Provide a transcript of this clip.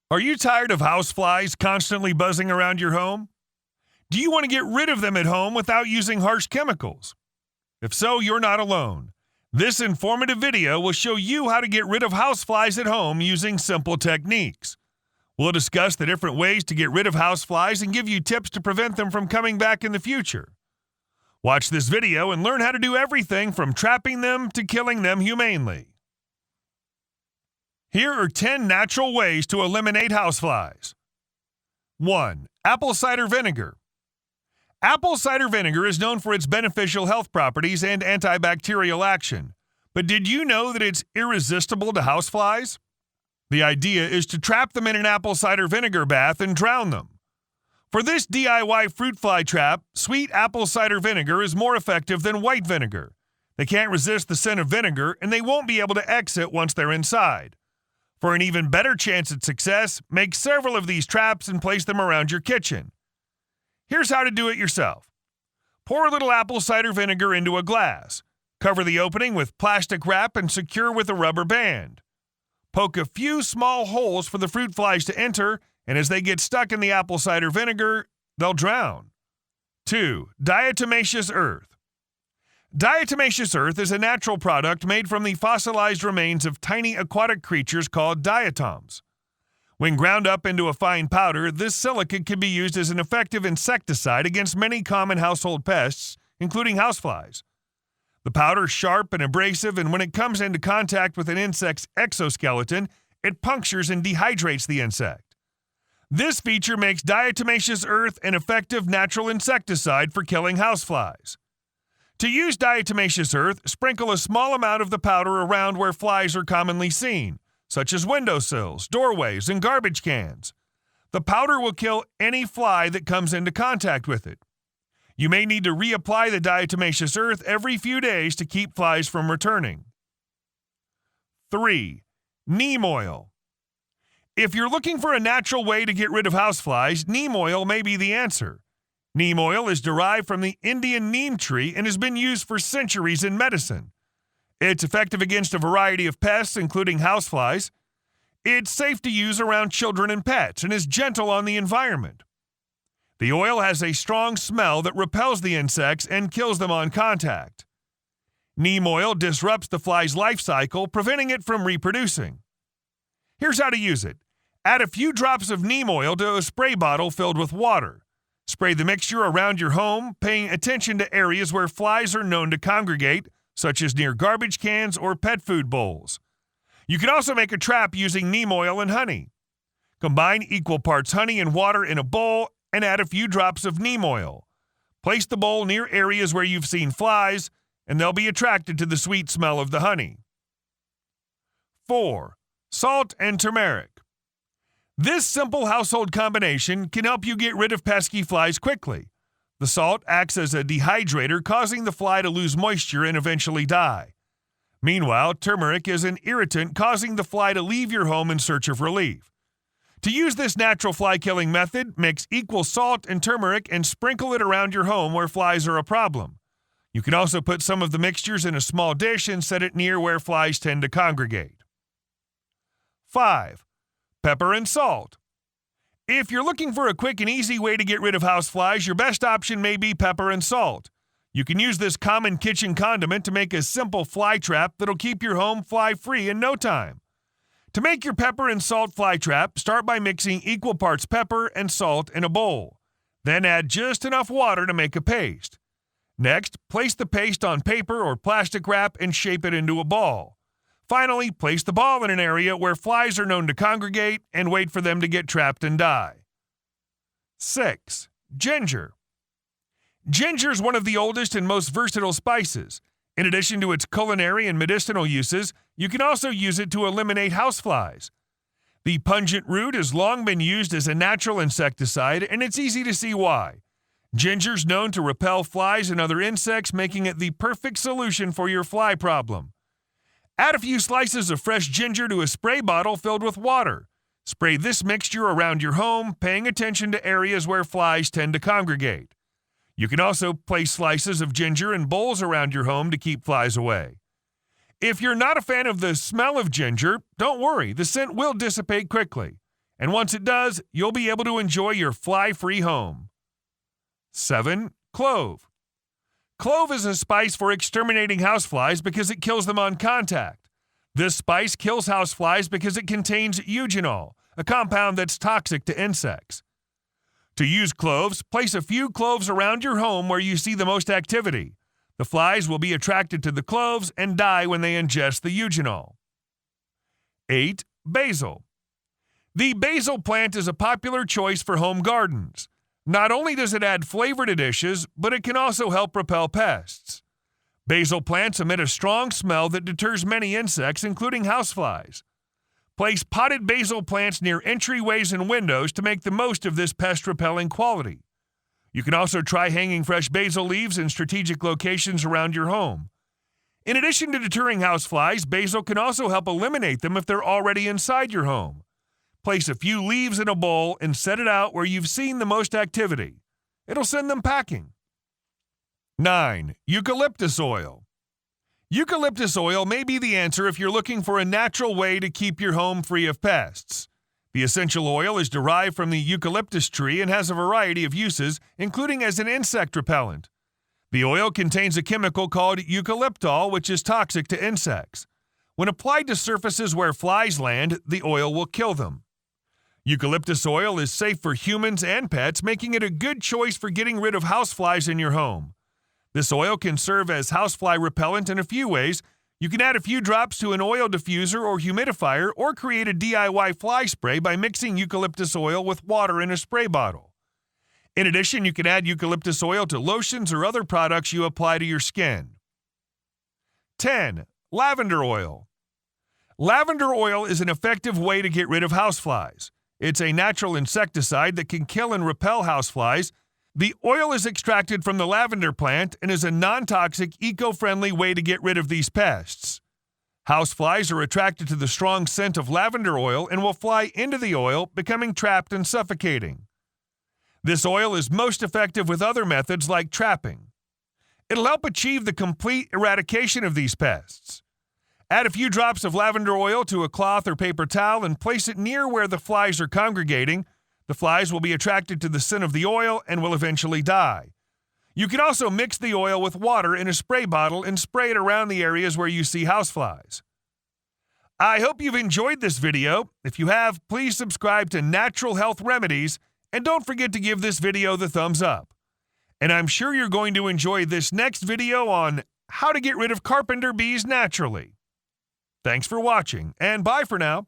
Are you tired of houseflies constantly buzzing around your home? Do you want to get rid of them at home without using harsh chemicals? If so, you're not alone. This informative video will show you how to get rid of houseflies at home using simple techniques. We'll discuss the different ways to get rid of houseflies and give you tips to prevent them from coming back in the future. Watch this video and learn how to do everything from trapping them to killing them humanely. Here are 10 natural ways to eliminate houseflies. 1. Apple cider vinegar. Apple cider vinegar is known for its beneficial health properties and antibacterial action. But did you know that it's irresistible to houseflies? The idea is to trap them in an apple cider vinegar bath and drown them. For this DIY fruit fly trap, sweet apple cider vinegar is more effective than white vinegar. They can't resist the scent of vinegar, and they won't be able to exit once they're inside. For an even better chance at success, make several of these traps and place them around your kitchen. Here's how to do it yourself. Pour a little apple cider vinegar into a glass. Cover the opening with plastic wrap and secure with a rubber band. Poke a few small holes for the fruit flies to enter, and as they get stuck in the apple cider vinegar, they'll drown. 2. Diatomaceous Earth. Diatomaceous earth is a natural product made from the fossilized remains of tiny aquatic creatures called diatoms. When ground up into a fine powder, this silicate can be used as an effective insecticide against many common household pests, including houseflies. The powder is sharp and abrasive, and when it comes into contact with an insect's exoskeleton, it punctures and dehydrates the insect. This feature makes diatomaceous earth an effective natural insecticide for killing houseflies. To use diatomaceous earth, sprinkle a small amount of the powder around where flies are commonly seen, such as windowsills, doorways, and garbage cans. The powder will kill any fly that comes into contact with it. You may need to reapply the diatomaceous earth every few days to keep flies from returning. 3. Neem Oil. If you're looking for a natural way to get rid of houseflies, neem oil may be the answer. Neem oil is derived from the Indian neem tree and has been used for centuries in medicine. It's effective against a variety of pests, including houseflies. It's safe to use around children and pets and is gentle on the environment. The oil has a strong smell that repels the insects and kills them on contact. Neem oil disrupts the fly's life cycle, preventing it from reproducing. Here's how to use it. Add a few drops of neem oil to a spray bottle filled with water. Spray the mixture around your home, paying attention to areas where flies are known to congregate, such as near garbage cans or pet food bowls. You can also make a trap using neem oil and honey. Combine equal parts honey and water in a bowl and add a few drops of neem oil. Place the bowl near areas where you've seen flies, and they'll be attracted to the sweet smell of the honey. 4. Salt and turmeric. This simple household combination can help you get rid of pesky flies quickly. The salt acts as a dehydrator, causing the fly to lose moisture and eventually die. Meanwhile, turmeric is an irritant, causing the fly to leave your home in search of relief. To use this natural fly-killing method, mix equal salt and turmeric and sprinkle it around your home where flies are a problem. You can also put some of the mixtures in a small dish and set it near where flies tend to congregate. 5. Pepper and salt. If you're looking for a quick and easy way to get rid of houseflies, your best option may be pepper and salt. You can use this common kitchen condiment to make a simple fly trap that'll keep your home fly-free in no time. To make your pepper and salt fly trap, start by mixing equal parts pepper and salt in a bowl. Then add just enough water to make a paste. Next, place the paste on paper or plastic wrap and shape it into a ball. Finally, place the ball in an area where flies are known to congregate and wait for them to get trapped and die. 6. Ginger. Ginger is one of the oldest and most versatile spices. In addition to its culinary and medicinal uses, you can also use it to eliminate houseflies. The pungent root has long been used as a natural insecticide, and it's easy to see why. Ginger's known to repel flies and other insects, making it the perfect solution for your fly problem. Add a few slices of fresh ginger to a spray bottle filled with water. Spray this mixture around your home, paying attention to areas where flies tend to congregate. You can also place slices of ginger in bowls around your home to keep flies away. If you're not a fan of the smell of ginger, don't worry, the scent will dissipate quickly. And once it does, you'll be able to enjoy your fly-free home. 7. Clove. Clove is a spice for exterminating houseflies because it kills them on contact. This spice kills houseflies because it contains eugenol, a compound that's toxic to insects. To use cloves, place a few cloves around your home where you see the most activity. The flies will be attracted to the cloves and die when they ingest the eugenol. 8. Basil. The basil plant is a popular choice for home gardens. Not only does it add flavor to dishes, but it can also help repel pests. Basil plants emit a strong smell that deters many insects, including houseflies. Place potted basil plants near entryways and windows to make the most of this pest-repelling quality. You can also try hanging fresh basil leaves in strategic locations around your home. In addition to deterring houseflies, basil can also help eliminate them if they're already inside your home. Place a few leaves in a bowl and set it out where you've seen the most activity. It'll send them packing. 9. Eucalyptus Oil. Eucalyptus oil may be the answer if you're looking for a natural way to keep your home free of pests. The essential oil is derived from the eucalyptus tree and has a variety of uses, including as an insect repellent. The oil contains a chemical called eucalyptol, which is toxic to insects. When applied to surfaces where flies land, the oil will kill them. Eucalyptus oil is safe for humans and pets, making it a good choice for getting rid of houseflies in your home. This oil can serve as housefly repellent in a few ways. You can add a few drops to an oil diffuser or humidifier or create a DIY fly spray by mixing eucalyptus oil with water in a spray bottle. In addition, you can add eucalyptus oil to lotions or other products you apply to your skin. 10. Lavender oil. Lavender oil is an effective way to get rid of houseflies. It's a natural insecticide that can kill and repel houseflies. The oil is extracted from the lavender plant and is a non-toxic, eco-friendly way to get rid of these pests. Houseflies are attracted to the strong scent of lavender oil and will fly into the oil, becoming trapped and suffocating. This oil is most effective with other methods like trapping. It'll help achieve the complete eradication of these pests. Add a few drops of lavender oil to a cloth or paper towel and place it near where the flies are congregating. The flies will be attracted to the scent of the oil and will eventually die. You can also mix the oil with water in a spray bottle and spray it around the areas where you see houseflies. I hope you've enjoyed this video. If you have, please subscribe to Natural Health Remedies and don't forget to give this video the thumbs up. And I'm sure you're going to enjoy this next video on how to get rid of carpenter bees naturally. Thanks for watching, and bye for now.